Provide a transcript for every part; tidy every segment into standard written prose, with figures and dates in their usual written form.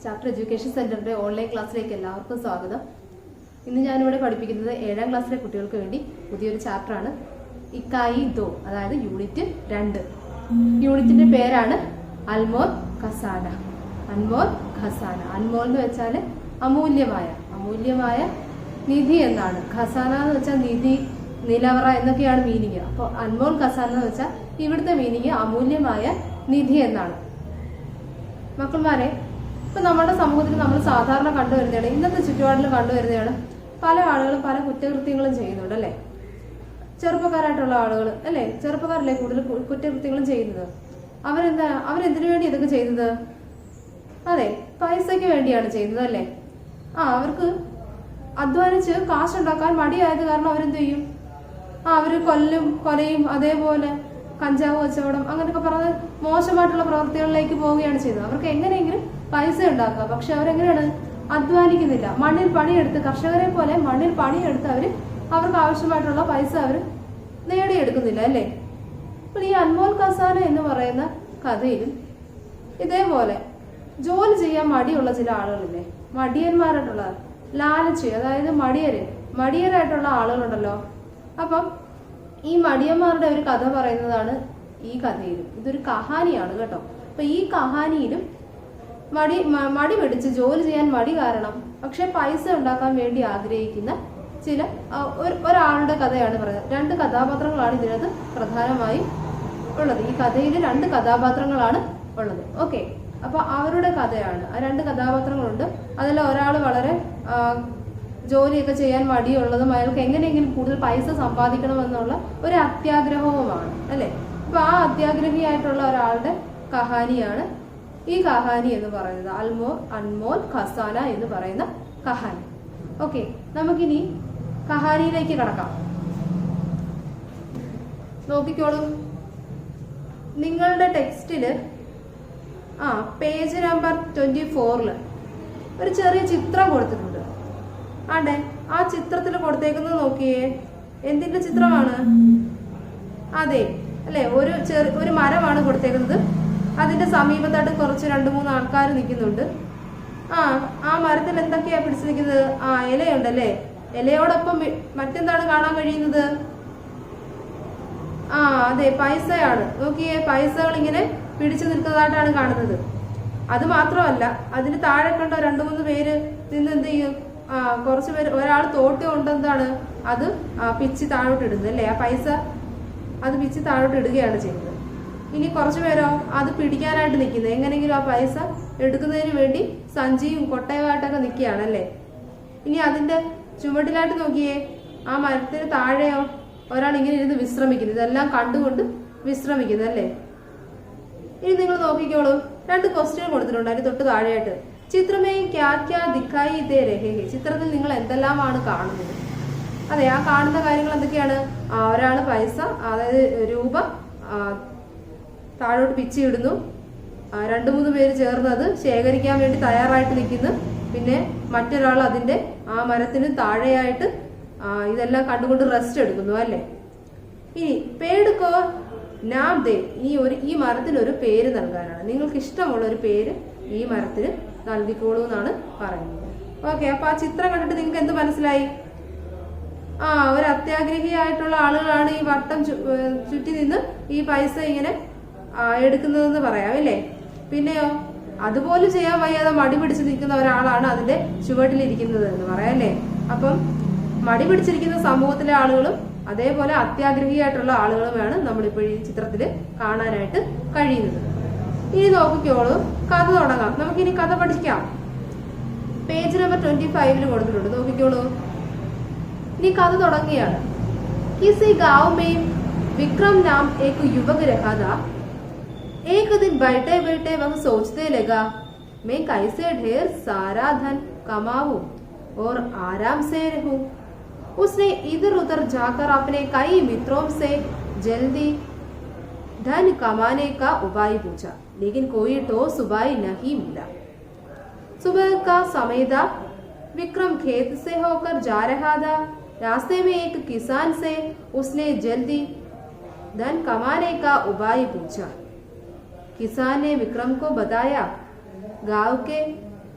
Chapter education സെന്ററിന്റെ online ക്ലാസ്സിലേക്ക് എല്ലാവർക്കും സ്വാഗതം. ഇന്ന് ഞാനിവിടെ പഠിപ്പിക്കുന്നത് 7ാം ക്ലാസ്സിലെ കുട്ടികൾക്ക് വേണ്ടി പുതിയൊരു ചാപ്റ്ററാണ് ഇക്കായി ദോ, അതായത് യൂണിറ്റ് 2. യൂണിറ്റിന്റെ പേരാണ് അൽമോൽ ഖസാന. അൻമോൽ ഖസാന. അൻമോൽ എന്ന് വെച്ചാൽ അമൂല്യമായ നിധി എന്നാണ്. ഖസാന എന്ന് വെച്ചാൽ നിധി, നിലവറ എന്നൊക്കെയാണ് മീനിങ്. അപ്പോൾ അൻമോൽ ഖസാന എന്ന് വെച്ചാൽ ഇവിടുത്തെ മീനിങ് അമൂല്യമായ നിധി എന്നാണ്. മക്കൾമാരെ, ഇപ്പൊ നമ്മുടെ സമൂഹത്തിൽ നമ്മൾ സാധാരണ കണ്ടുവരുന്നതാണ്, ഇന്നത്തെ ചുറ്റുപാടിൽ കണ്ടുവരുന്നതാണ്, പല ആളുകളും പല കുറ്റകൃത്യങ്ങളും ചെയ്യുന്നുണ്ട് അല്ലെ. ചെറുപ്പക്കാരായിട്ടുള്ള ആളുകൾ അല്ലെ, ചെറുപ്പക്കാരല്ലേ കൂടുതൽ കുറ്റകൃത്യങ്ങളും ചെയ്യുന്നത്. അവരെന്തിനു വേണ്ടി ഇതൊക്കെ ചെയ്യുന്നത്? അതെ, പൈസയ്ക്ക് വേണ്ടിയാണ് ചെയ്യുന്നത് അല്ലെ. അവർക്ക് അധ്വാനിച്ച് കാശുണ്ടാക്കാൻ മടിയായത് കാരണം അവരെന്ത് ചെയ്യും? അവര് കൊലയും അതേപോലെ കഞ്ചാവ് കച്ചവടം അങ്ങനെയൊക്കെ പറഞ്ഞ് മോശമായിട്ടുള്ള പ്രവൃത്തികളിലേക്ക് പോവുകയാണ് ചെയ്യുന്നത്. അവർക്ക് എങ്ങനെയെങ്കിലും പൈസ ഉണ്ടാക്കുക. പക്ഷെ അവരെങ്ങനെയാണ്? അധ്വാനിക്കുന്നില്ല. മണ്ണിൽ പണിയെടുത്ത്, കർഷകരെ പോലെ മണ്ണിൽ പണിയെടുത്ത് അവർക്ക് ആവശ്യമായിട്ടുള്ള പൈസ അവർ നേടിയെടുക്കുന്നില്ല അല്ലേ. അപ്പോൾ ഈ അൻമോൽ ഖസാന എന്ന് പറയുന്ന കഥയിലും ഇതേപോലെ ജോലി ചെയ്യാൻ മടിയുള്ള ചില ആളുകളില്ലേ, മടിയന്മാരായിട്ടുള്ള ലാലച്ച്, അതായത് മടിയരായിട്ടുള്ള ആളുകളുണ്ടല്ലോ. അപ്പം ഈ മടിയന്മാരുടെ ഒരു കഥ പറയുന്നതാണ് ഈ കഥയിലും. ഇതൊരു കഹാനിയാണ് കേട്ടോ. അപ്പൊ ഈ കഹാനിയിലും മടി പിടിച്ച് ജോലി ചെയ്യാൻ മടി കാരണം പക്ഷെ പൈസ ഉണ്ടാക്കാൻ വേണ്ടി ആഗ്രഹിക്കുന്ന ഒരാളുടെ കഥയാണ് പറയുന്നത്. 2 കഥാപാത്രങ്ങളാണ് ഇതിനകത്ത് പ്രധാനമായും ഉള്ളത്. ഈ കഥയിൽ 2 കഥാപാത്രങ്ങളാണ് ഉള്ളത്. ഓക്കെ, അപ്പൊ അവരുടെ കഥയാണ്. ആ 2 കഥാപാത്രങ്ങളുണ്ട്. അതിൽ ഒരാൾ വളരെ ജോലിയൊക്കെ ചെയ്യാൻ മടിയുള്ളതും അയാൾക്ക് എങ്ങനെയെങ്കിലും കൂടുതൽ പൈസ സമ്പാദിക്കണമെന്നുള്ള ഒരു അത്യാഗ്രഹവുമാണ് അല്ലെ. അപ്പൊ ആ അത്യാഗ്രഹിയായിട്ടുള്ള ഒരാളുടെ കഹാനിയാണ് ഈ കഹാനി എന്ന് പറയുന്നത്. അൻമോൽ ഖസാന എന്ന് പറയുന്ന കഹാനി. ഓക്കെ, നമുക്കിനി കഹാനിയിലേക്ക് കടക്കാം. നോക്കിക്കോളൂ, നിങ്ങളുടെ ടെക്സ്റ്റില് പേജ് നമ്പർ 24 ഒരു ചെറിയ ചിത്രം കൊടുത്തിട്ടുണ്ട്. ആണ്ടെ, ആ ചിത്രത്തിൽ കൊടുത്തേക്കുന്നത് നോക്കിയേ, എന്തിന്റെ ചിത്രമാണ്? അതെ അല്ലെ, ഒരു മരമാണ് കൊടുത്തേക്കുന്നത്. അതിന്റെ സമീപത്തായിട്ട് കുറച്ച് 2-3 ആൾക്കാർ നിൽക്കുന്നുണ്ട്. ആ മരത്തിൽ എന്തൊക്കെയാ പിടിച്ചു നിൽക്കുന്നത്? ഇലയുണ്ടല്ലേ. ഇലയോടൊപ്പം മറ്റെന്താണ് കാണാൻ കഴിയുന്നത്? അതെ, പൈസയാണ്. നോക്കിയേ, പൈസകൾ ഇങ്ങനെ പിടിച്ചു നിൽക്കുന്നതായിട്ടാണ് കാണുന്നത്. അത് മാത്രമല്ല, അതിന് താഴെ കണ്ട 2-3 പേര് നിന്ന് എന്ത് ചെയ്യും? കുറച്ച് പേര്, ഒരാൾ തോട്ടി കൊണ്ടെന്താണ് അത് പിച്ച് താഴോട്ട് ഇടുന്നത് അല്ലേ. ആ പൈസ അത് പിച്ച് താഴോട്ട് ഇടുകയാണ് ചെയ്യുന്നത്. ഇനി കുറച്ചു പേരോ അത് പിടിക്കാനായിട്ട് നിൽക്കുന്നത്, എങ്ങനെയെങ്കിലും ആ പൈസ എടുക്കുന്നതിന് വേണ്ടി സഞ്ചിയും കൊട്ടയുമായിട്ടൊക്കെ നിൽക്കുകയാണ് അല്ലേ. ഇനി അതിന്റെ ചുവട്ടിലായിട്ട് നോക്കിയേ, ആ മരത്തിന് താഴെയോ ഒരാൾ ഇങ്ങനെ ഇരുന്ന് വിശ്രമിക്കുന്നു. ഇതെല്ലാം കണ്ടുകൊണ്ട് വിശ്രമിക്കുന്നത് അല്ലേ. ഇനി നിങ്ങൾ നോക്കിക്കോളൂ, 2 ക്വസ്റ്റ്യൻ കൊടുത്തിട്ടുണ്ട് അതിന് തൊട്ട് താഴെയായിട്ട്. ചിത്രമേ ക്യാ ക്യാ ദിഖായി ദേ രഹേ ഹേ. ചിത്രത്തിൽ നിങ്ങൾ എന്തെല്ലാമാണ് കാണുന്നത്? അതെ, ആ കാണുന്ന കാര്യങ്ങൾ എന്തൊക്കെയാണ്? ഒരാള് പൈസ, അതായത് രൂപ താഴോട്ട് പിച്ചിടുന്നു. 2-3 പേര് ചേർന്ന് അത് ശേഖരിക്കാൻ വേണ്ടി തയ്യാറായിട്ട് നിൽക്കുന്നു. പിന്നെ മറ്റൊരാൾ അതിന്റെ ആ മരത്തിന് താഴെയായിട്ട് ഇതെല്ലാം കണ്ടുകൊണ്ട് റെസ്റ്റ് എടുക്കുന്നു അല്ലേ. ഇനി പേടുക്കോ നാം ദേ, ഈ മരത്തിന് ഒരു പേര് നൽകാനാണ്. നിങ്ങൾക്ക് ഇഷ്ടമുള്ള ഒരു പേര് ഈ മരത്തിന് നൽകിക്കോളൂ എന്നാണ് പറയുന്നത്. ഓക്കെ, അപ്പൊ ആ ചിത്രം കണ്ടിട്ട് നിങ്ങൾക്ക് എന്ത് മനസ്സിലായി? ഒരു അത്യാഗ്രഹിയായിട്ടുള്ള ആളുകളാണ് ഈ വട്ടം ചുറ്റി നിന്ന് ഈ പൈസ ഇങ്ങനെ എടുക്കുന്നതെന്ന് പറയാം അല്ലേ. പിന്നെയോ, അതുപോലും ചെയ്യാൻ വയ്യാതെ മടി പിടിച്ച് നിൽക്കുന്ന ഒരാളാണ് അതിന്റെ ചുവട്ടിലിരിക്കുന്നത് എന്ന് പറയാം അല്ലേ. അപ്പം മടി പിടിച്ചിരിക്കുന്ന സമൂഹത്തിലെ ആളുകളും അതേപോലെ അത്യാഗ്രഹിയായിട്ടുള്ള ആളുകളുമാണ് നമ്മളിപ്പോൾ ഈ ചിത്രത്തിൽ കാണാനായിട്ട് കഴിയുന്നത്. ഇനി നോക്കിക്കോളൂ, കഥ തുടങ്ങാം. നമുക്കിനി കഥ പഠിക്കാം. പേജ് നമ്പർ 25 കൊടുത്തിട്ടുണ്ട്. നോക്കിക്കോളൂ, ഇനി കഥ തുടങ്ങിയാണ്. किसी गांव में विक्रम नाम एक युवक रहा था. एक दिन बैठे बैठे वह सोचने लगा, मैं कैसे ढेर सारा धन कमाऊं और आराम से रहूं. उसने इधर उधर जाकर अपने कई मित्रों से जल्दी धन कमाने का उपाय पूछा, लेकिन कोई ठोस उपाय नहीं मिला. सुबह का समय था. विक्रम खेत से होकर जा रहा था. रास्ते में एक किसान से उसने जल्दी धन कमाने का उपाय पूछा. किसान ने विक्रम को बताया, गांव के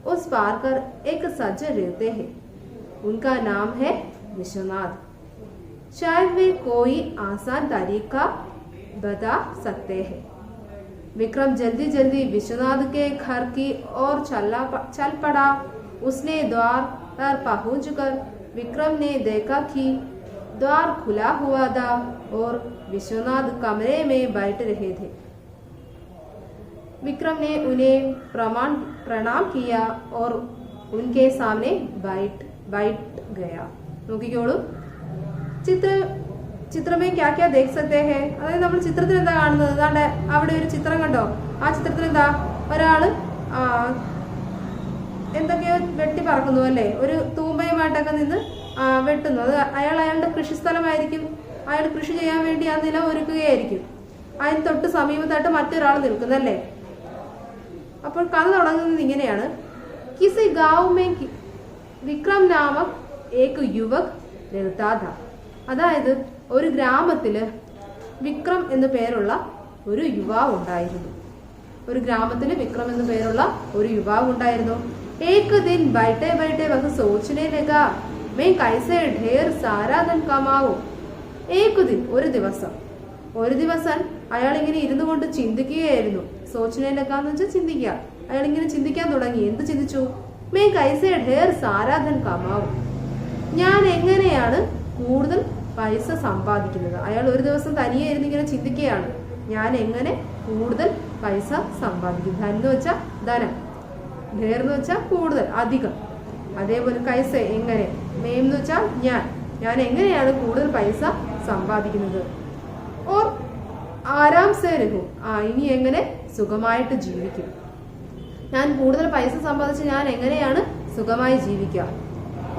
उस पार कर एक सज्जन रहते हैं। उनका नाम है विश्वनाथ। शायद वे कोई आसान तरीका बता सकते हैं। विक्रम जल्दी जल्दी विश्वनाथ के घर की ओर चल पड़ा। उसने द्वार पर पहुंचकर विक्रम ने देखा कि द्वार खुला हुआ था और विश्वनाथ कमरे में बैठ रहे थे। विक्रम ने उन्हें प्रणाम किया और उनके सामने बैठ गया। നോക്കിക്കോളൂ, ചിത്രമേ क्या क्या देख सकते हैं. അതായത് നമ്മൾ ചിത്രത്തിൽ എന്താ കാണുന്നത്? അതാണ്ട് അവിടെ ഒരു ചിത്രം കണ്ടോ? ആ ചിത്രത്തിൽ എന്താ ഒരാള് എന്തൊക്കെയോ വെട്ടി പറക്കുന്നു അല്ലേ? ഒരു തൂമ്പയുമായിട്ടൊക്കെ നിന്ന് വെട്ടുന്നു. അത് അയാളുടെ കൃഷിസ്ഥലമായിരിക്കും. അയാൾ കൃഷി ചെയ്യാൻ വേണ്ടി ആ നിലം ഒരുക്കുകയായിരിക്കും. അതിന് തൊട്ട് സമീപത്തായിട്ട് മറ്റൊരാൾ നിൽക്കുന്നല്ലേ. അപ്പോൾ കഥ തുടങ്ങുന്നത് ഇങ്ങനെയാണ്. കിസി ഗാവ് മേ വിക്രം നാമക് ഏക് യുവക് रहता था. അതായത് ഒരു ഗ്രാമത്തില് വിക്രം എന്നു പേരുള്ള ഒരു യുവാവ് ഉണ്ടായിരുന്നു. ഒരു ഗ്രാമത്തില് വിക്രം എന്നു പേരുള്ള ഒരു യുവാവ് ഉണ്ടായിരുന്നു. एक दिन बैठे बैठे वह सोचने लगा मैं कैसे ढेर सारा धन कमाऊं. एक दिन ഒരു ദിവസം അയാൾ ഇങ്ങനെ ഇരുന്നു കൊണ്ട് ചിന്തിക്കുകയായിരുന്നു. സോച്ചനെ ലഗാന്ന് വെച്ചാൽ ചിന്തിക്കുക. അയാൾ ഇങ്ങനെ ചിന്തിക്കാൻ തുടങ്ങി. എന്ത് ചിന്തിച്ചു? मैं कैसे ढेर सारा धन कमाऊं. ഞാൻ എങ്ങനെയാണ് കൂടുതൽ പൈസ സമ്പാദിക്കുന്നത്. അയാൾ ഒരു ദിവസം തനിയെ ഇരുന്ന് ഇങ്ങനെ ചിന്തിക്കുകയാണ്. ഞാൻ എങ്ങനെ കൂടുതൽ പൈസ സമ്പാദിക്കും. ധൻ എന്ന് വെച്ചാൽ ധനം, ढेर എന്ന് വെച്ചാൽ കൂടുതൽ, അധികം. അതേപോലെ കൈസ എങ്ങനെ, മേം എന്ന് വെച്ചാൽ ഞാൻ എങ്ങനെയാണ് കൂടുതൽ പൈസ സമ്പാദിക്കുന്നത്. ഓർ ആരാം സേ രഹും, ഇനി എങ്ങനെ സുഖമായിട്ട് ജീവിക്കും. ഞാൻ കൂടുതൽ പൈസ സമ്പാദിച്ച് ഞാൻ എങ്ങനെയാണ് സുഖമായി ജീവിക്കുക.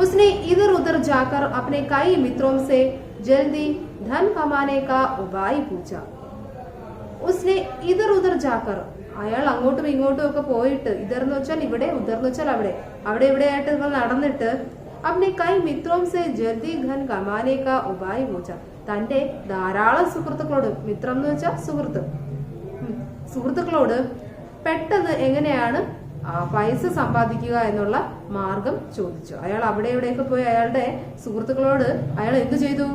उसने इधर उधर जाकर अपने कई मित्रों से जल्दी धन कमाने का उपाय पूछा. उसने इधर उधर जाकर, അയാൾ അങ്ങോട്ടും ഇങ്ങോട്ടും ഒക്കെ പോയിട്ട്, ഇതർ എന്ന് വെച്ചാൽ ഇവിടെ, ഉദർ എന്ന് വെച്ചാൽ അവിടെ, അവിടെ ഇവിടെയായിട്ട് നടന്നിട്ട് अपने कई मित्रों से जल्दी धन कमाने का उपाय पूछा. തന്റെ ധാരാളം സുഹൃത്തുക്കളോട്, മിത്രം എന്ന് വെച്ചാൽ സുഹൃത്തുക്കളോട് പെട്ടെന്ന് എങ്ങനെയാണ് പൈസ സമ്പാദിക്കുക എന്നുള്ള മാർഗം ചോദിച്ചു. അയാൾ അവിടെ ഇവിടെയൊക്കെ പോയി അയാളുടെ സുഹൃത്തുക്കളോട് അയാൾ എന്ത് ചെയ്തു?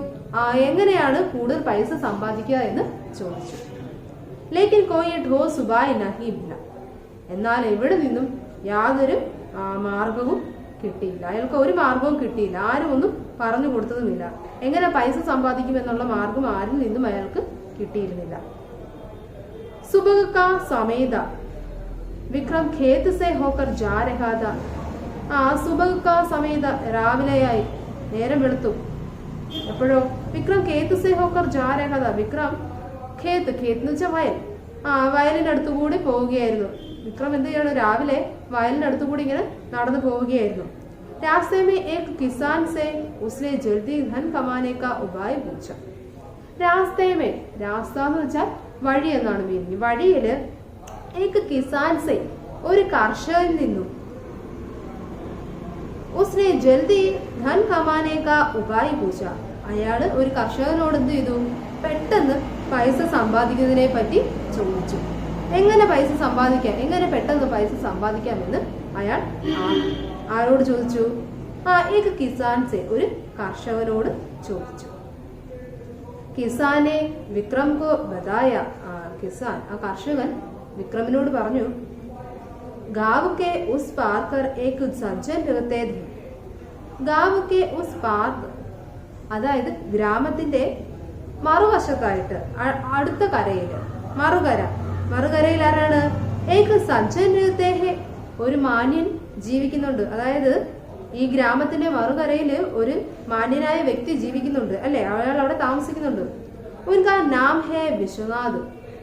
എങ്ങനെയാണ് കൂടുതൽ പൈസ സമ്പാദിക്കുക എന്ന് ചോദിച്ചു. ലേക്കിൻ കോയി ഠോസ് ഉപായ് നഹീ മില. എന്നാൽ എവിടെ നിന്നും യാതൊരു മാർഗവും കിട്ടിയില്ല. അയാൾക്ക് ഒരു മാർഗവും കിട്ടിയില്ല. ആരും ഒന്നും പറഞ്ഞു കൊടുത്തതുമില്ല. എങ്ങനെ പൈസ സമ്പാദിക്കും എന്നുള്ള മാർഗം ആരിൽ നിന്നും അയാൾക്ക് കിട്ടിയിരുന്നില്ല. സുബഹ കാ സമേത വിക്രം ഖേത് സേ ഹോക്കർ ജാ രഹാ താ. സുബഹ കാ സമേത, രാവിലെയായി, നേരം വെളുത്തു. എപ്പോഴോ വിക്രം ഖേത് സേ ഹോക്കർ ജാ രഹാ താ. വിക്രം ഖേത്ത് എന്ന് വെച്ചാൽ വയൽ, വയലിനടുത്തുകൂടി പോവുകയായിരുന്നു. വിക്രം എന്ത് ചെയ്യണം? രാവിലെ വയലിനടുത്തുകൂടി ഇങ്ങനെ നടന്നു പോവുകയായിരുന്നു. രാസ്തേ മേ ഏക് കിസാൻ സേ ഉസ്നെ ജൽദി ധൻ കമാനെ കാ ഉപായ് പൂച്ച. രാസ്തേ മേ, രാസ്ത എന്ന് വെച്ചാൽ വഴി എന്നാണ് മീനിങ്. വഴിയില് ഏക് കിസാൻ സേ, ഒരു കർഷകൻ നിന്നും, ഉസ്നെ ജൽദി ധൻ കമാനെ കാ ഉപായ് പൂച്ച. അയാള് ഒരു കർഷകനോട് എന്ത് ചെയ്തു? പെട്ടെന്ന് പൈസ സമ്പാദിക്കുന്നതിനെ പറ്റി ചോദിച്ചു. എങ്ങനെ പൈസ സമ്പാദിക്കാം, എങ്ങനെ പെട്ടെന്ന് പൈസ സമ്പാദിക്കാമെന്ന് അയാൾ ആരോട് ചോദിച്ചു? ഏക കിസാൻ സേ, ഒരു കർഷകനോട് ചോദിച്ചു. കിസാനെ വിക്രം കോ ബതായ. കിസാൻ, ആ കർഷകൻ വിക്രമിനോട് പറഞ്ഞു, ഗാവ് കെ ഉസ് പാർ കർ ഏക് സജ്ജൻ രഹത്തെ ഥേ. ഗാവ് കെ ഉസ് പാർ, അതായത് ഗ്രാമത്തിന്റെ മറുവശത്തായിട്ട്, അടുത്ത കരയില്, മറുകരയിൽ ആരാണ്? ഏക് സജ്ജൻ രഹത്തെ ഹേ, ഒരു മാന്യൻ ജീവിക്കുന്നുണ്ട്. അതായത് ഈ ഗ്രാമത്തിന്റെ മറുകരയില് ഒരു മാന്യനായ വ്യക്തി ജീവിക്കുന്നുണ്ട് അല്ലെ, അയാൾ അവിടെ താമസിക്കുന്നുണ്ട്. ഉൻകാ നാം ഹേ വിശ്വനാഥ്,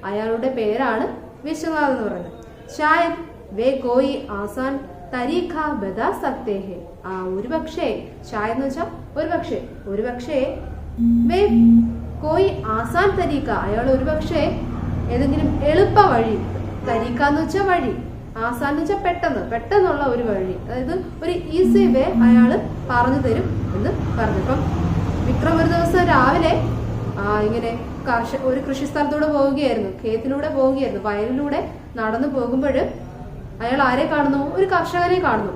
അയാളുടെ പേരാണ് വിശ്വനാഥ് എന്ന് പറയുന്നത്. ഷായദ് വേ കോയി ആസാൻ തരീഖ ബതാ സക്തേ ഹേ. ഒരുപക്ഷേ, ഷായദ് എന്ന് വെച്ചാൽ ഒരുപക്ഷേ വേ കോയി ആസാൻ തരീഖ, അയാൾ ഒരുപക്ഷേ ഏതെങ്കിലും എളുപ്പ വഴി, തരീഖ എന്ന് വെച്ചാൽ വഴി, ആസാൻ എന്ന് വെച്ചാൽ പെട്ടെന്നുള്ള ഒരു വഴി, അതായത് ഒരു ഈസി വേ അയാള് പറഞ്ഞു തരും എന്ന് പറഞ്ഞു. ഇപ്പം വിക്രം ഒരു ദിവസം രാവിലെ ഇങ്ങനെ ഒരു കൃഷി സ്ഥലത്തൂടെ പോവുകയായിരുന്നു, ഖേത്തിലൂടെ പോവുകയായിരുന്നു, വയലിലൂടെ നടന്നു പോകുമ്പോൾ അയാൾ ആരെ കാണുന്നു? ഒരു കർഷകനെ കാണുന്നു.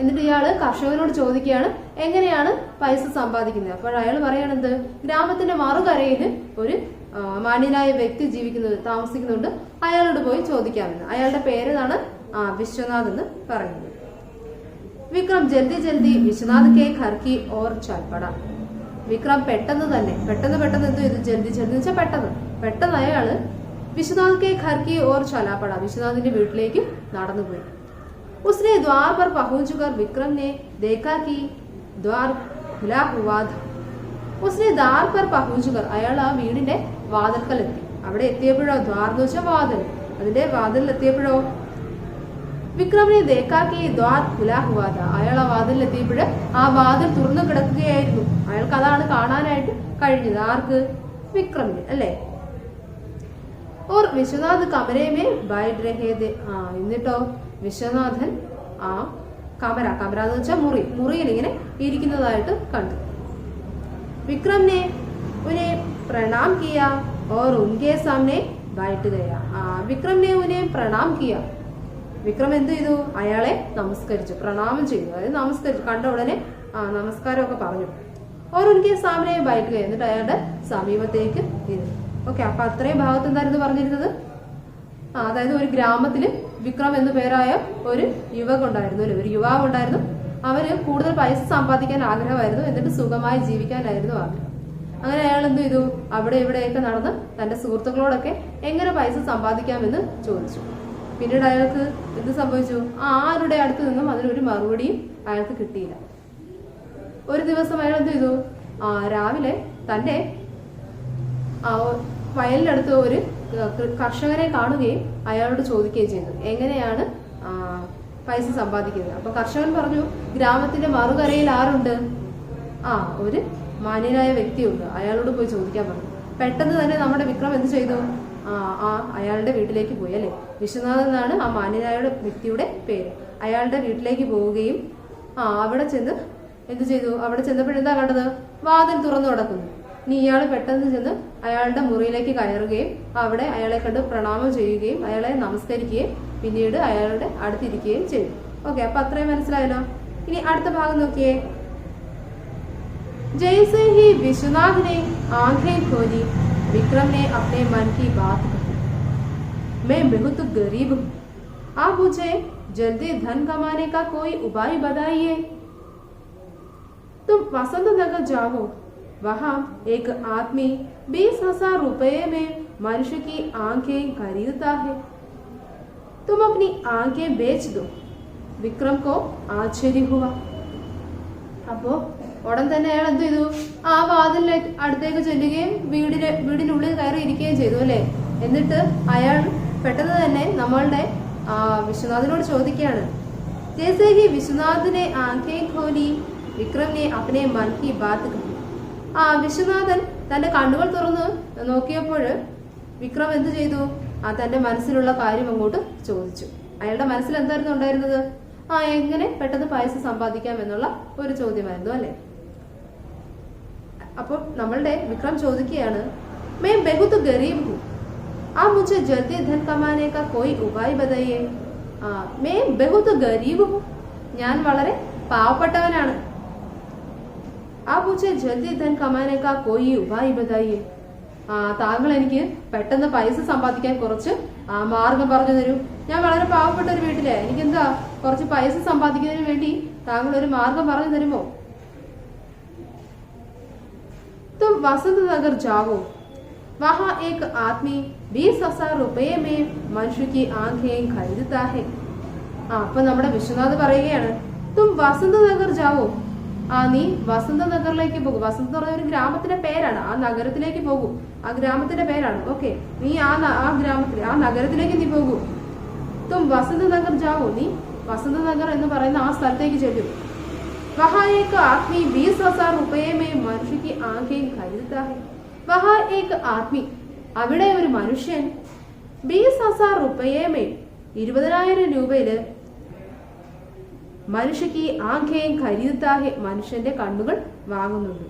എന്നിട്ട് ഇയാള് കർഷകനോട് ചോദിക്കുകയാണ് എങ്ങനെയാണ് പൈസ സമ്പാദിക്കുന്നത്. അപ്പോൾ അയാൾ പറയണത് ഗ്രാമത്തിന്റെ മറുകരയിൽ ഒരു മാന്യനായ വ്യക്തി താമസിക്കുന്നുണ്ട്, അയാളോട് പോയി ചോദിക്കാമെന്ന്. അയാളുടെ പേരാണ് വിശ്വനാഥ് എന്ന് പറയുന്നത്. വിക്രം ജൽദി ജൽദി വിശ്വനാഥ് കെ ഘർ കി ഓർ ചൽ പടാ. വിക്രം പെട്ടെന്ന് എന്ത് ചെയ്തു? ജൽദി ജൽദി വെച്ചാൽ പെട്ടെന്ന് അയാള് വിശ്വനാഥ് കെ ഘർ കി ഓർ ചലാ പടാ. വിശ്വനാഥിന്റെ വീട്ടിലേക്ക് നടന്നുപോയി. उसने द्वार पर पहुंचकर विक्रम ने देखा कि द्वार खुला हुआ था. उसने द्वार पर पहुंचकर അയാൾ ആ വീടിന്റെ വാതിൽക്കലെത്തി. അവിടെ എത്തിയപ്പോഴോ, ദ്വാർ എന്ന് വെച്ചാൽ വാതിൽ, അതിന്റെ വാതിലിൽ എത്തിയപ്പോഴോ വിക്രമിനെ ദേക്കാക്കി ദ്വാർ ഖുലാ ഹുവാ ഥാ. അയാൾ ആ വാതിലിലെത്തിയപ്പോൾ ആ വാതിൽ തുറന്നു കിടക്കുകയായിരുന്നു. അയാൾക്ക് അതാണ് കാണാനായിട്ട് കഴിഞ്ഞത്. ആർക്ക്? വിക്രമിന് അല്ലേ. ഓർ വിശ്വനാഥ് കമരമേ ബൈഠ രഹേ थे. എന്നിട്ടോ വിശ്വനാഥൻ ആ കമര എന്ന് വെച്ചാൽ മുറിയിൽ ഇങ്ങനെ ഇരിക്കുന്നതായിട്ട് കണ്ടു. വിക്രമിനെ ഉനെ പ്രണാം കിയ ഓർ ഉൻകെ സാമനെ ബൈഠ ഗയാ. വിക്രമിനെ ഉനെ പ്രണാം കിയ. വിക്രം എന്ത് ചെയ്തു? അയാളെ നമസ്കരിച്ചു, പ്രണാമം ചെയ്തു. അതായത് നമസ്കരിച്ചു, കണ്ട ഉടനെ നമസ്കാരമൊക്കെ പറഞ്ഞു. ഓർ ഉൻകെ സാമനെ ബൈഠ ഗയ. എന്നിട്ട് അയാളുടെ സമീപത്തേക്ക് ഇരുന്നു. ഓക്കെ, അപ്പൊ അത്രയും ഭാഗത്ത് എന്തായിരുന്നു പറഞ്ഞിരുന്നത്? അതായത് ഒരു ഗ്രാമത്തില് വിക്രം എന്നു പേരായ ഒരു ഒരു യുവാവ് ഉണ്ടായിരുന്നു. അവര് കൂടുതൽ പൈസ സമ്പാദിക്കാൻ ആഗ്രഹമായിരുന്നു, എന്നിട്ട് സുഖമായി ജീവിക്കാനായിരുന്നു ആഗ്രഹം. അങ്ങനെ അയാൾ എന്ത് ചെയ്തു? അവിടെ ഇവിടെയൊക്കെ നടന്ന് തന്റെ സുഹൃത്തുക്കളോടൊക്കെ എങ്ങനെ പൈസ സമ്പാദിക്കാമെന്ന് ചോദിച്ചു. പിന്നീട് അയാൾക്ക് എന്ത് സംഭവിച്ചു? ആരുടെ അടുത്ത് നിന്നും അതിനൊരു മറുപടിയും അയാൾക്ക് കിട്ടിയില്ല. ഒരു ദിവസം അയാൾ എന്ത് ചെയ്തു? രാവിലെ തന്റെ വയലിനടുത്ത് ഒരു കർഷകനെ കാണുകയും അയാളോട് ചോദിക്കുകയും ചെയ്തു എങ്ങനെയാണ് പൈസ സമ്പാദിക്കുന്നത്. അപ്പൊ കർഷകൻ പറഞ്ഞു, ഗ്രാമത്തിന്റെ മറുകരയിൽ ആരുണ്ട്? ഒരു മാന്യനായ വ്യക്തിയുണ്ട്, അയാളോട് പോയി ചോദിക്കാൻ പറഞ്ഞു. പെട്ടെന്ന് തന്നെ നമ്മുടെ വിക്രം എന്ത് ചെയ്തു? അയാളുടെ വീട്ടിലേക്ക് പോയി അല്ലെ. വിശ്വനാഥൻ എന്നാണ് ആ മാന്യനായ വ്യക്തിയുടെ പേര്. അയാളുടെ വീട്ടിലേക്ക് പോവുകയും അവിടെ ചെന്ന് എന്ത് ചെയ്തു? അവിടെ ചെന്നപ്പോഴെന്താ കണ്ടത്? വാതിൽ തുറന്നു കിടക്കുന്നു. ഇനി ഇയാൾ പെട്ടെന്ന് ചെന്ന് അയാളുടെ മുറിയിലേക്ക് കയറുകയും അവിടെ അയാളെ കണ്ട് പ്രണാമം ചെയ്യുകയും അയാളെ നമസ്കരിക്കുകയും പിന്നീട് അയാളുടെ അടുത്തിരിക്കുകയും ചെയ്തു. ഓക്കെ, അപ്പൊ അത്രയും മനസ്സിലായല്ലോ. ഇനി അടുത്ത ഭാഗം നോക്കിയേ. जैसे ही विश्वनाथ ने आंखें खोली, विक्रम ने अपने मन की बात कही. मैं बहुत गरीब हूँ, आप मुझे जल्दी धन कमाने का कोई उपाय बताइए. तुम वसंत नगर जाओ, वहाँ एक आदमी 20,000 रुपये में मनुष्य की आंखें खरीदता है. तुम अपनी आंखें बेच दो. विक्रम को आश्चर्य हुआ. അപ്പോ ഉടൻ തന്നെ അയാൾ എന്ത് ചെയ്തു? ആ വാതിലിലേക്ക് അടുത്തേക്ക് ചെല്ലുകയും വീടിനുള്ളിൽ കയറി ഇരിക്കുകയും ചെയ്തു അല്ലെ. എന്നിട്ട് അയാൾ പെട്ടെന്ന് തന്നെ നമ്മളുടെ വിശ്വനാഥിനോട് ചോദിക്കുകയാണ്, ജैसे ही विश्वनाथ ने आंखें खोली, विक्रम ने अपने मन की बात कही. വിശ്വനാഥൻ തന്റെ കണ്ണുകൾ തുറന്ന് നോക്കിയപ്പോൾ വിക്രം എന്ത് ചെയ്തു? തന്റെ മനസ്സിലുള്ള കാര്യം അങ്ങോട്ട് ചോദിച്ചു. അയാളുടെ മനസ്സിൽ എന്തായിരുന്നു ഉണ്ടായിരുന്നത്? എങ്ങനെ പെട്ടെന്ന് പൈസ സമ്പാദിക്കാം എന്നുള്ള ഒരു ചോദ്യമായിരുന്നു അല്ലെ. അപ്പോൾ നമ്മളുടെ വിക്രം ചോദിക്കുകയാണ്, मैं बहुत गरीब हूँ, आप मुझे जल्दी धन कमाने का कोई उपाय बताइए. मैं बहुत गरीब हूँ, ഞാൻ വളരെ പാവപ്പെട്ടവനാണ്. आप मुझे जल्दी धन कमाने का कोई उपाय बताइए. താങ്കൾ എനിക്ക് പെട്ടെന്ന് പൈസ സമ്പാദിക്കാൻ കുറച്ച് മാർഗം പറഞ്ഞു തരൂ. ഞാൻ വളരെ പാവപ്പെട്ട ഒരു വീട്ടിലെ, എനിക്ക് എന്താ കുറച്ച് പൈസ സമ്പാദിക്കുന്നതിന് വേണ്ടി താങ്കൾ ഒരു മാർഗം പറഞ്ഞു തരുമോ? तुम वसंत नगर जाओ, वहाँ एक आदमी 20,000 रुपये में मनुष्य की आंखें खरीदता है. അപ്പൊ നമ്മുടെ വിശ്വനാഥ് പറയുകയാണ്, തും വസന്ത് നഗർ ജാവോ, നീ വസന്ത നഗറിലേക്ക് പോകും. വസന്ത് എന്ന് പറഞ്ഞ ഒരു ഗ്രാമത്തിന്റെ പേരാണ്. ആ നഗരത്തിലേക്ക് പോകും. ആ ഗ്രാമത്തിന്റെ പേരാണ്. ഓക്കെ, നീ ആ നഗരത്തിലേക്ക് നീ പോകൂ. തും വസന്ത് നഗർ ജാവോ, നീ വസന്ത് നഗർ എന്ന് പറയുന്ന ആ സ്ഥലത്തേക്ക് ചെല്ലും. वहाँ एक आदमी 20,000 रुपये में मनुष्य की आंखें खरीदता है. वहाँ एक आदमी, അവിടെ ഒരു മനുഷ്യൻ 20,000 रुपये में 20,000 രൂപയില് മനുഷ്യക്ക് ആംഖേം ഖരീദത്താഹെ, മനുഷ്യന്റെ കണ്ണുകൾ വാങ്ങുന്നുണ്ട്.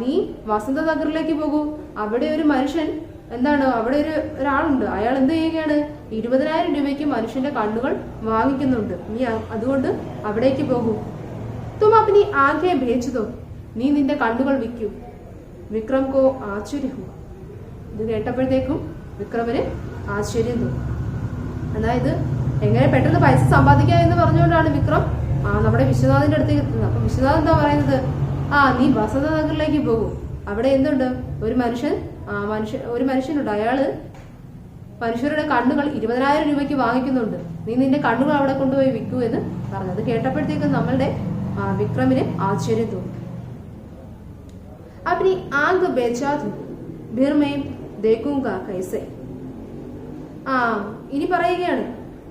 നീ വസന്ത നഗറിലേക്ക് പോകൂ. അവിടെ ഒരു മനുഷ്യൻ എന്താണ് അവിടെ ഒരാളുണ്ട്, അയാൾ എന്ത് ചെയ്യുകയാണ്, 20,000 രൂപയ്ക്ക് മനുഷ്യന്റെ കണ്ണുകൾ വാങ്ങിക്കുന്നുണ്ട്. നീ അതുകൊണ്ട് അവിടേക്ക് പോകൂ. തും അപ്നി ആകെ ബേച്ചതോ, നീ നിന്റെ കണ്ണുകൾ വിൽക്കൂ. വിക്രം കോ ആശ്ചര്യ ഹുവ. ഇത് കേട്ടപ്പോഴത്തേക്കും വിക്രമിന് ആശ്ചര്യം തോന്നി. അതായത് എങ്ങനെ പെട്ടെന്ന് പൈസ സമ്പാദിക്കാം എന്ന് പറഞ്ഞുകൊണ്ടാണ് വിക്രം നമ്മുടെ വിശ്വനാഥിന്റെ അടുത്തേക്ക് എത്തുന്നത്. അപ്പൊ വിശ്വനാഥ് എന്താ പറയുന്നത്, നീ വസന്ത നഗറിലേക്ക് പോകും. അവിടെ എന്തുണ്ട്, ഒരു മനുഷ്യനുണ്ട്, അയാള് മനുഷ്യരുടെ കണ്ണുകൾ 20,000 രൂപയ്ക്ക് വാങ്ങിക്കുന്നുണ്ട്. നീ നിന്റെ കണ്ണുകൾ അവിടെ കൊണ്ടുപോയി വിൽക്കൂ എന്ന് പറഞ്ഞത് കേട്ടപ്പോഴത്തേക്കും നമ്മളുടെ വിക്രമിന് ആശ്ചര്യം തോന്നി. अपनी आंख बेचा दूं फिर मैं देखूंगा कैसे. ഇനി പറയുകയാണ്,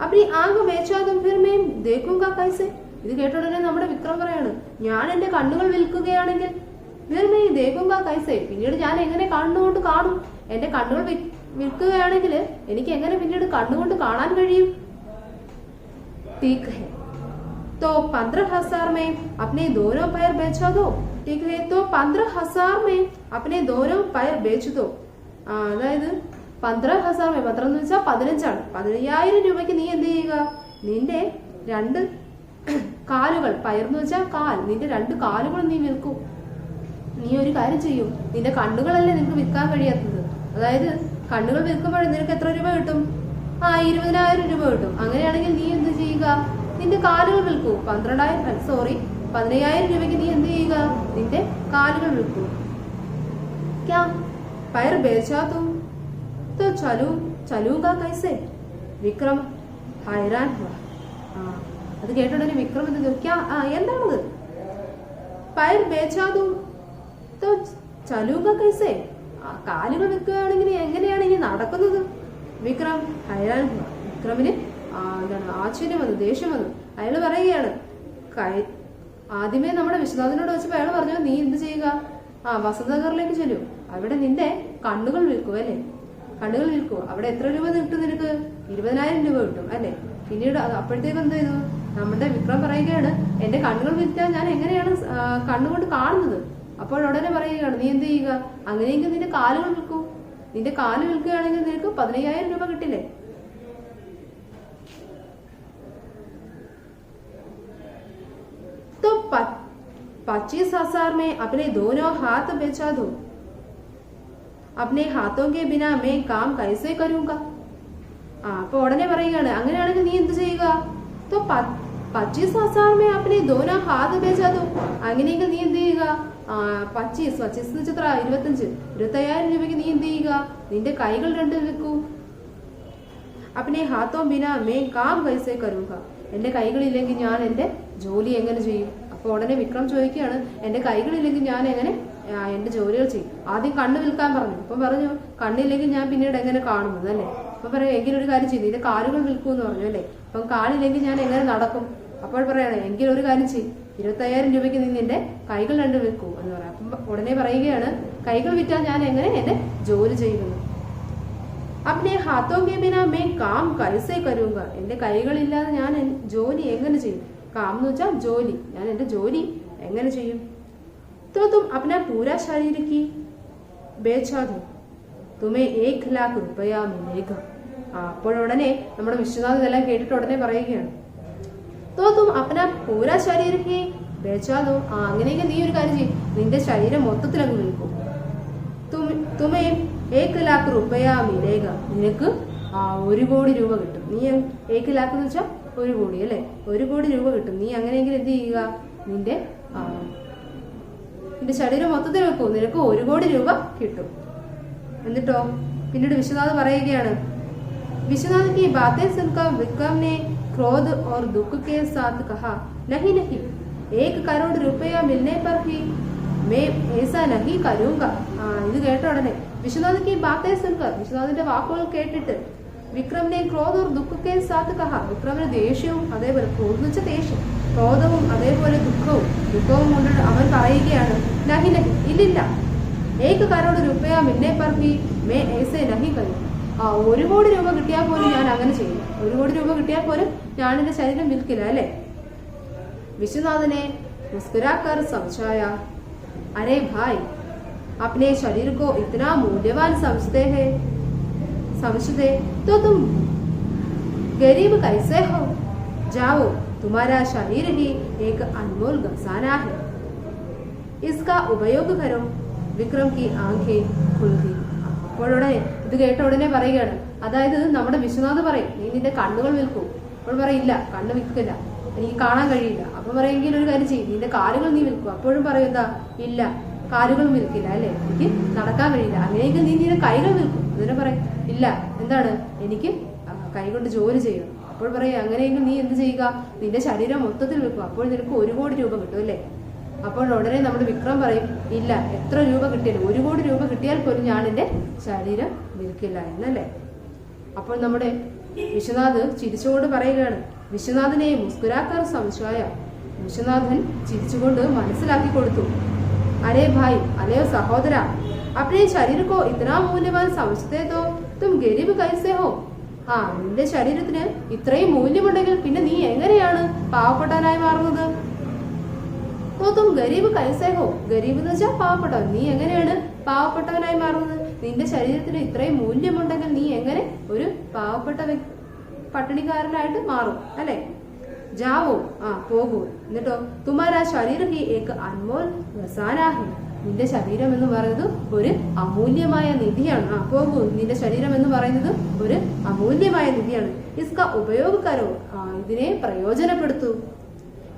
अपनी आंख बेचा दूं फिर मैं देखूंगा कैसे. ഇത് കേട്ടോടനെ നമ്മുടെ വിക്രം പറയാണ്, ഞാൻ എന്റെ കണ്ണുകൾ വിൽക്കുകയാണെങ്കിൽ फिर मैं देखूंगा कैसे, പിന്നീട് ഞാൻ എങ്ങനെ കണ്ണുകൊണ്ട് കാണും. എന്റെ കണ്ണുകൾ വിൽക്കുകയാണെങ്കിൽ എനിക്ക് എങ്ങനെ പിന്നീട് കണ്ണുകൊണ്ട് കാണാൻ കഴിയും. ठीक है तो 15,000 में अपने दोनों पैर बेचा दो. ठीक है तो 15,000 में अपने दोनों पैर बेच दो. അതായത് 15,000 13 എന്ന് വെച്ചാൽ 15 15,000 രൂപയ്ക്ക് നീ എന്ത് ചെയ്യുക, നിന്റെ 2 കാലുകൾ, പയർന്ന് വെച്ചാൽ കാൽ, നിന്റെ 2 കാലുകൾ നീ വിൽക്കും. നീ ഒരു കാര്യം ചെയ്യൂ, നിന്റെ കണ്ണുകളല്ലേ നിനക്ക് വിൽക്കാൻ കഴിയാത്തത്. അതായത് കണ്ണുകൾ വിൽക്കുമ്പോൾ നിനക്ക് എത്ര രൂപ കിട്ടും, 20,000 രൂപ കിട്ടും. അങ്ങനെയാണെങ്കിൽ നീ എന്ത് ചെയ്യുക, നിന്റെ കാലുകൾ വിൽക്കൂ. 15,000 രൂപയ്ക്ക് നീ എന്ത് ചെയ്യുക, നിന്റെ കാലുകൾ വിൽക്കൂ. ക്യാ പയർ ബേച്ചാ തും तो चलूंगा कैसे. വിക്രം ഹൈറാൻ ഹുവ. അത് കേട്ടോടനെ വിക്രം എന്ത് ചോദിക്കാ, എന്താണത്, പയർ ബേച്ചാ തും तो चलूंगा कैसे, കാലുകൾ വിൽക്കുകയാണെങ്കിൽ എങ്ങനെയാണ് ഇനി നടക്കുന്നത്. വിക്രം ഹൈറാൻ ഹുവ. വിക്രമിന് എന്താണ് ആശ്ചര്യം വന്നു, ദേഷ്യം വന്നു. അയാൾ പറയുകയാണ്, ആദ്യമേ നമ്മുടെ വിശ്വനാഥിനോട് വെച്ചപ്പോൾ അയാൾ പറഞ്ഞു, നീ എന്ത് ചെയ്യുക, വസന്തനഗറിലേക്ക് ചെല്ലൂ, അവിടെ നിന്റെ കണ്ണുകൾ വിൽക്കൂ അല്ലെ, കണ്ണുകൾ വിൽക്കൂ. അവിടെ എത്ര രൂപ കിട്ടും നിനക്ക്, 20,000 രൂപ കിട്ടും അല്ലെ. പിന്നീട് അപ്പോഴത്തേക്ക് എന്ത് ചെയ്തു, നമ്മുടെ വിക്രം പറയുകയാണ്, എന്റെ കണ്ണുകൾ വിൽക്കാൻ ഞാൻ എങ്ങനെയാണ് കണ്ണുകൊണ്ട് കാണുന്നത്. അപ്പോൾ ഉടനെ പറയുകയാണ്, നീ എന്ത് ചെയ്യുക, അങ്ങനെയെങ്കിൽ നിന്റെ കാലുകൾ വിൽക്കൂ. നിന്റെ കാല് വിൽക്കുകയാണെങ്കിൽ നിനക്ക് 15,000 രൂപ കിട്ടില്ലേ. तो 25,000 में अपने दोनों हाथ बेचा दो. अपने हाथों के बिना मैं काम कैसे करूंगा. അപ്പൊ ഉടനെ പറയുകയാണ്, അങ്ങനെയാണെങ്കിൽ നീ എന്ത് ചെയ്യുക, तो 25,000 में अपने दोनों हाथ बेचा दो. അങ്ങനെയെങ്കിൽ നീ എന്ത് ചെയ്യുക, 25 എന്ന് വെച്ചാൽ 25,000 രൂപയ്ക്ക് നീ എന്ത് ചെയ്യുക, നിന്റെ കൈകൾ 2 വിൽക്കൂ. अपने हाथों बिना मैं काम कैसे करूंगा. എന്റെ കൈകളില്ലെങ്കിൽ ഞാൻ എന്റെ ജോലി എങ്ങനെ ചെയ്യും. അപ്പൊ ഉടനെ വിക്രം ചോദിക്കുകയാണ്, എന്റെ കൈകളില്ലെങ്കിൽ ഞാൻ എങ്ങനെ എന്റെ ജോലികൾ ചെയ്യും. ആദ്യം കണ്ണ് വിൽക്കാൻ പറഞ്ഞു, അപ്പൊ പറഞ്ഞു കണ്ണില്ലെങ്കിൽ ഞാൻ പിന്നീട് എങ്ങനെ കാണുന്നത് അല്ലെ. അപ്പൊ പറയാം, എങ്കിലും ഒരു കാര്യം ചെയ്യും, നിന്റെ കാലുകൾ വിൽക്കൂ എന്ന് പറഞ്ഞു അല്ലെ. അപ്പം കാലില്ലെങ്കിൽ ഞാൻ എങ്ങനെ നടക്കും. അപ്പോൾ പറയാണ്, എങ്കിലും ഒരു കാര്യം ചെയ്യും, 25,000 രൂപയ്ക്ക് നീ നിന്റെ കൈകൾ 2 വിൽക്കൂ എന്ന് പറയാം. അപ്പം ഉടനെ പറയുകയാണ്, കൈകൾ വിറ്റാൽ ഞാൻ എങ്ങനെ എന്റെ ജോലി ചെയ്യുമെന്ന്. अपने हाथों के बिना मैं काम कैसे करूंगा. എന്റെ കൈകളില്ലാതെ ഞാൻ ജോലി എങ്ങനെ ചെയ്യും. काम എന്ന് വെച്ചാൽ ജോലി, ഞാൻ എന്റെ ജോലി എങ്ങനെ ചെയ്യും. तो तुम अपना पूरा शरीर की बेचा दो, तुम्हें 1,00,000 रुपया मिलेगा. അപ്പോഴുടനെ നമ്മുടെ വിശ്വനാഥ് ഇതെല്ലാം കേട്ടിട്ട് ഉടനെ പറയുകയാണ്, तो तुम अपना पूरा शरीर की बेचा दो. അങ്ങനെയെങ്കിൽ നീ ഒരു കാര്യം ചെയ്യും, നിന്റെ ശരീരം മൊത്തത്തിൽ അങ്ങ് വിൽക്കും. तुम्हें 1,00,000 रुपया मिलेगा. നിനക്ക് 1 കോടി രൂപ കിട്ടും. നീ 1,00,000 എന്ന് വെച്ചാൽ 1 കോടി അല്ലെ, 1 കോടി രൂപ കിട്ടും. നീ അങ്ങനെയെങ്കിൽ എന്ത് ചെയ്യുക, നിന്റെ ശരീരം മൊത്തത്തിൽ വെക്കും, നിനക്ക് 1 കോടി രൂപ കിട്ടും. എന്നിട്ടോ പിന്നീട് വിശ്വനാഥ് പറയുകയാണ്, विश्वनाथ की बातें सुनकर विक्रम ने क्रोध और दुख के साथ कहा, नहीं नहीं, 1 करोड़ रुपया मिलने पर भी मैं ऐसा नहीं करूंगा. ഇത് കേട്ട ഉടനെ വിശ്വനാഥ് की बातें सुनकर, വിശ്വനാഥിന്റെ വാക്കുകൾ കേട്ടിട്ട് വിക്രം ने क्रोध और दुख के साथ कहा. വിക്രമിന് ദേഷ്യവും അതേപോലെ ക്രോധം എന്ന് വെച്ചാൽ ദേഷ്യം, ക്രോധവും അതേപോലെ ദുഃഖവും കൊണ്ട് അവൻ പറയുകയാണ്, नहीं नहीं, ഇല്ലില്ല, 1 करोड़ रुपया मिलने पर भी मैं ऐसे नहीं करूंगा. 1 കോടി രൂപ കിട്ടിയാൽ പോലും ഞാൻ അങ്ങനെ ചെയ്യില്ല. 1 കോടി രൂപ കിട്ടിയാൽ പോലും ഞാൻ എന്റെ ശരീരം വിൽക്കില്ല അല്ലെ. വിശ്വനാഥനെ മുസ്കുരാക്കർ സംശയ, അരേ ഭായ് अपने शरीर को इतना मूल्यवान समझते तो तुम गरीब कैसे हो? जाओ, तुम्हारा शरीर ही एक अनमोल खजाना है, इसका उपयोग करो. വിക്രം की आंखें खुल गई. അപ്പോഴുടനെ ഇത് കേട്ട ഉടനെ പറയുകയാണ്, അതായത് നമ്മുടെ വിശ്വനാഥ് പറയും, നീ നിന്റെ കണ്ണുകൾ വിൽക്കൂ. അപ്പോൾ പറയില്ല, കണ്ണ് വിൽക്കില്ല, എനിക്ക് കാണാൻ കഴിയില്ല. അപ്പൊ പറയെങ്കിൽ ഒരു കാര്യം ചെയ്യും, നിന്റെ കാലുകൾ നീ വിൽക്കും. അപ്പോഴും പറയും എന്താ, ഇല്ല, കാലുകൾ വിൽക്കില്ല, അല്ലെ, എനിക്ക് നടക്കാൻ കഴിയില്ല. അങ്ങനെയെങ്കിൽ നീ നിന്റെ കൈകൾ വിൽക്കും. അതിനെ പറയും, ഇല്ല, എന്താണ്, എനിക്ക് കൈകൊണ്ട് ജോലി ചെയ്യണം. അപ്പോൾ പറയും, അങ്ങനെയെങ്കിൽ നീ എന്ത് ചെയ്യുക, നിന്റെ ശരീരം മൊത്തത്തിൽ വിൽക്കും. അപ്പോൾ നിനക്ക് 1 കോടി രൂപ കിട്ടും, അല്ലേ. അപ്പോൾ ഉടനെ നമ്മുടെ വിക്രം പറയും, ഇല്ല, എത്ര രൂപ കിട്ടിയാലും 1 കോടി രൂപ കിട്ടിയാൽ പോലും ഞാൻ എന്റെ ശരീരം വിൽക്കില്ല എന്നല്ലേ. അപ്പോൾ നമ്മുടെ വിശ്വനാഥ് ചിരിച്ചുകൊണ്ട് പറയുകയാണ്. വിശ്വനാഥനെ മുസ്കുരാക്കർ സംശയ. വിശ്വനാഥൻ ചിരിച്ചുകൊണ്ട് മനസ്സിലാക്കി കൊടുത്തു. അരേ ഭായ്, അല്ലയോ സഹോദര, अपने शरीर को इतना मूल्यवान समझते तो तुम गरीब कैसे हो? ആ, നിന്റെ ശരീരത്തിന് ഇത്രയും മൂല്യമുണ്ടെങ്കിൽ പിന്നെ നീ എങ്ങനെയാണ് പാവപ്പെട്ടവനായി മാറുന്നത്? तो तुम गरीब कैसे हो? ഗരീബ് എന്ന് വെച്ചാൽ പാവപ്പെട്ടവൻ. നീ എങ്ങനെയാണ് പാവപ്പെട്ടവനായി മാറുന്നത്? നിന്റെ ശരീരത്തിന് ഇത്രയും മൂല്യമുണ്ടെങ്കിൽ നീ എങ്ങനെ ഒരു പാവപ്പെട്ട പട്ടിണിക്കാരനായിട്ട് മാറും, അല്ലെ. ജാവോ, ആ പോകൂ. എന്നിട്ടോ, തുമാരാ ശരീര ഹി ഏക് അൻമോൽ ഖസാനാ ഹെ. നിന്റെ ശരീരം എന്ന് പറയുന്നത് ഒരു അമൂല്യമായ നിധിയാണ്. ആ പോകൂ, നിന്റെ ശരീരം എന്ന് പറയുന്നത് ഒരു അമൂല്യമായ നിധിയാണ്. ഇസ്ക ഉപയോഗ കരോ, ഇതിനെ പ്രയോജനപ്പെടുത്തൂ.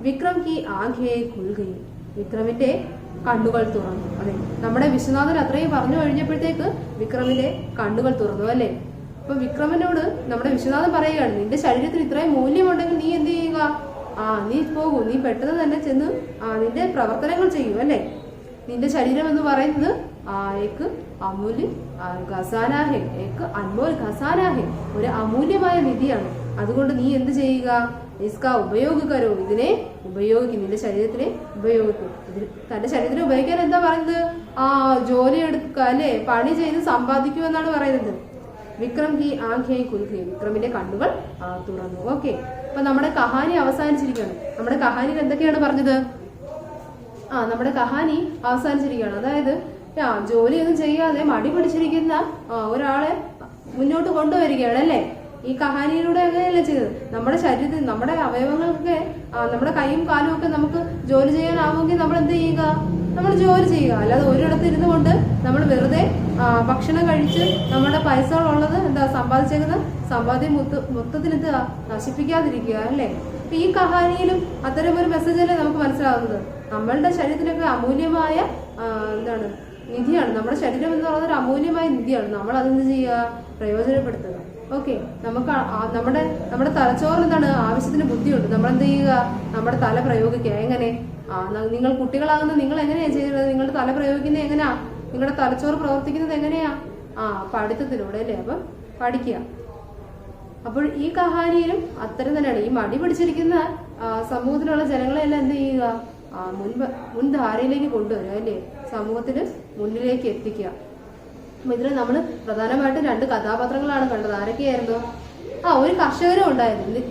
വിക്രം കി ആഖേ ഖുൽ ഗയി. വിക്രമിന്റെ കണ്ണുകൾ തുറന്നു. അതെ, നമ്മുടെ വിശ്വനാഥൻ അത്രയും പറഞ്ഞു കഴിഞ്ഞപ്പോഴത്തേക്ക് വിക്രമിന്റെ കണ്ണുകൾ തുറന്നു, അല്ലെ. അപ്പൊ വിക്രമനോട് നമ്മുടെ വിശ്വനാഥൻ പറയുകയാണ്, നിന്റെ ശരീരത്തിന് ഇത്രയും മൂല്യമുണ്ടെങ്കിൽ നീ എന്ത് ചെയ്യുക, നീ പോകൂ, നീ പെട്ടെന്ന് തന്നെ ചെന്ന് നിന്റെ പ്രവർത്തനങ്ങൾ ചെയ്യൂ, അല്ലെ. നിന്റെ ശരീരം എന്ന് പറയുന്നത് ഏക്ക് അമൂല്യ ഖസാനാ ഹെ, ഏക്ക് അൻമോൽ ഖസാനാ ഹെ, ഒരു അമൂല്യമായ നിധിയാണ്. അതുകൊണ്ട് നീ എന്ത് ചെയ്യുക, ഇസ്ക ഉപയോഗിക്കരോ, ഇതിനെ ഉപയോഗിക്കും, നിന്റെ ശരീരത്തിനെ ഉപയോഗിക്കും. തന്റെ ശരീരത്തിനെ ഉപയോഗിക്കാൻ എന്താ പറയുന്നത്, ജോലി എടുക്കുക, അല്ലെ, പണി ചെയ്ത് സമ്പാദിക്കൂ എന്നാണ് പറയുന്നത്. വിക്രം കി ആഖേ ഖുൽ ഗയി. വിക്രമിന്റെ കണ്ണുകൾ തുറന്നു. ഓക്കെ, അപ്പൊ നമ്മുടെ കഹാനി അവസാനിച്ചിരിക്കുകയാണ്. നമ്മുടെ കഹാനിയിൽ എന്തൊക്കെയാണ് പറഞ്ഞത്? നമ്മുടെ കഹാനി അവസാനിച്ചിരിക്കുകയാണ്. അതായത് ജോലിയൊന്നും ചെയ്യാതെ മടി പിടിച്ചിരിക്കുന്ന ഒരാളെ മുന്നോട്ട് കൊണ്ടുവരികയാണ്, അല്ലെ. ഈ കഹാനിയിലൂടെ അങ്ങനെയല്ലേ ചെയ്തത്. നമ്മുടെ ശരീരത്തിൽ, നമ്മുടെ അവയവങ്ങൾക്കൊക്കെ, നമ്മുടെ കൈയും കാലും ഒക്കെ നമുക്ക് ജോലി ചെയ്യാനാവുമെങ്കിൽ നമ്മൾ എന്ത് ചെയ്യുക, നമ്മൾ ജോലി ചെയ്യുക. അല്ലാതെ ഒരിടത്ത് ഇരുന്നു കൊണ്ട് നമ്മൾ വെറുതെ ഭക്ഷണം കഴിച്ച് നമ്മുടെ പൈസകളുള്ളത് എന്താ സമ്പാദിച്ചേക്കുന്ന സമ്പാദ്യം മൊത്തത്തിൽ എന്താ നശിപ്പിക്കാതിരിക്കുക, അല്ലേ. അപ്പൊ ഈ കഹാനിയിലും അത്തരം ഒരു മെസ്സേജ് അല്ലേ നമുക്ക് മനസ്സിലാവുന്നത്. നമ്മളുടെ ശരീരത്തിലൊക്കെ അമൂല്യമായ എന്താണ് നിധിയാണ്. നമ്മുടെ ശരീരം എന്ന് പറയുന്നത് ഒരു അമൂല്യമായ നിധിയാണ്. നമ്മൾ അതെന്ത് ചെയ്യുക, പ്രയോജനപ്പെടുത്തുക. ഓക്കെ, നമുക്ക് നമ്മുടെ തലച്ചോറിന് എന്താണ് ആവശ്യത്തിന് ബുദ്ധിയുണ്ട്. നമ്മൾ എന്ത് ചെയ്യുക, നമ്മുടെ തല പ്രയോഗിക്കുക. എങ്ങനെ, നിങ്ങൾ കുട്ടികളാകുന്ന നിങ്ങൾ എങ്ങനെയാ ചെയ്യുന്നത്, നിങ്ങളുടെ തല പ്രയോഗിക്കുന്നത് എങ്ങനെയാ, നിങ്ങളുടെ തലച്ചോറ് പ്രവർത്തിക്കുന്നത് എങ്ങനെയാ, പഠിത്തത്തിലൂടെ, അല്ലേ. അപ്പം പഠിക്കുക. അപ്പോൾ ഈ കഹാനിയിലും അത്തരം തന്നെയാണ്. ഈ മടി പിടിച്ചിരിക്കുന്ന സമൂഹത്തിലുള്ള ജനങ്ങളെല്ലാം എന്ത് ചെയ്യുക, മുൻധാരയിലേക്ക് കൊണ്ടുവരിക, അല്ലേ, സമൂഹത്തിന് മുന്നിലേക്ക് എത്തിക്കുക. അപ്പൊ ഇതിൽ നമ്മൾ പ്രധാനമായിട്ടും 2 കഥാപാത്രങ്ങളാണ് കണ്ടത്. ആരൊക്കെയായിരുന്നു? ഒരു കർഷകരും ഉണ്ടായിരുന്നു.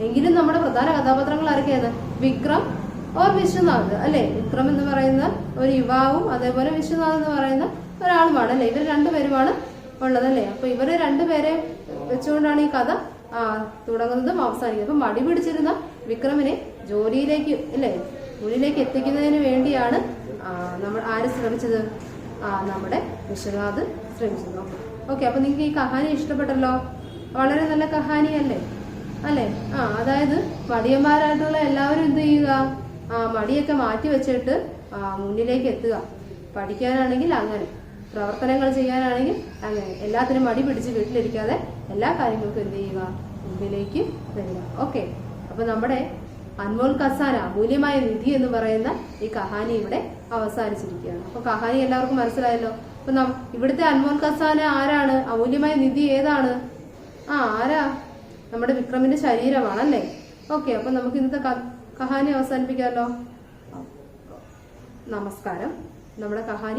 എങ്കിലും നമ്മുടെ പ്രധാന കഥാപാത്രങ്ങൾ ആരൊക്കെയാണ്? വിക്രം ഓർ വിശ്വനാഥ്, അല്ലെ. വിക്രം എന്ന് പറയുന്ന ഒരു യുവാവും അതേപോലെ വിശ്വനാഥ് എന്ന് പറയുന്ന ഒരാളുമാണ്, അല്ലെ. ഇവർ 2 പേരുമാണ് ഉള്ളതല്ലേ. അപ്പൊ ഇവര് 2 പേരെ വെച്ചുകൊണ്ടാണ് ഈ കഥ തുടങ്ങുന്നതും അവസാനിക്കുന്നത്. അപ്പൊ മടി പിടിച്ചിരുന്ന വിക്രമിനെ ജോലിയിലേക്ക്, അല്ലെ, ജോലിയിലേക്ക് എത്തിക്കുന്നതിന് വേണ്ടിയാണ് നമ്മൾ ആര് ശ്രമിച്ചത്, നമ്മുടെ വിശ്വനാഥ് ശ്രമിച്ചത്. ഓക്കെ, അപ്പൊ നിങ്ങൾക്ക് ഈ കഹാനി ഇഷ്ടപ്പെട്ടല്ലോ. വളരെ നല്ല കഹാനിയല്ലേ, അല്ലെ. അതായത് മടിയന്മാരായിട്ടുള്ള എല്ലാവരും എന്ത് ചെയ്യുക, മടിയൊക്കെ മാറ്റി വെച്ചിട്ട് മുന്നിലേക്ക് എത്തുക. പഠിക്കാനാണെങ്കിൽ അങ്ങനെ, പ്രവർത്തനങ്ങൾ ചെയ്യാനാണെങ്കിൽ അങ്ങനെ, എല്ലാത്തിനും മടി പിടിച്ച് വീട്ടിലിരിക്കാതെ എല്ലാ കാര്യങ്ങൾക്കും എന്ത് ചെയ്യുക, മുമ്പിലേക്ക് വരിക. ഓക്കെ, അപ്പൊ നമ്മുടെ അൻമോൽ ഖസാന, അമൂല്യമായ നിധി എന്ന് പറയുന്ന ഈ കഹാനി ഇവിടെ അവസാനിച്ചിരിക്കുകയാണ്. അപ്പൊ കഹാനി എല്ലാവർക്കും മനസ്സിലായല്ലോ. അപ്പൊ ഇവിടുത്തെ അൻമോൽ ഖസാന ആരാണ്, അമൂല്യമായ നിധി ഏതാണ്? ആരാ? നമ്മുടെ വിക്രമിന്റെ ശരീരമാണല്ലേ. ഓക്കെ, അപ്പൊ നമുക്ക് ഇന്നത്തെ കഹാനി അവസാനിപ്പിക്കാമല്ലോ. നമസ്കാരം. നമ്മുടെ കഹാനി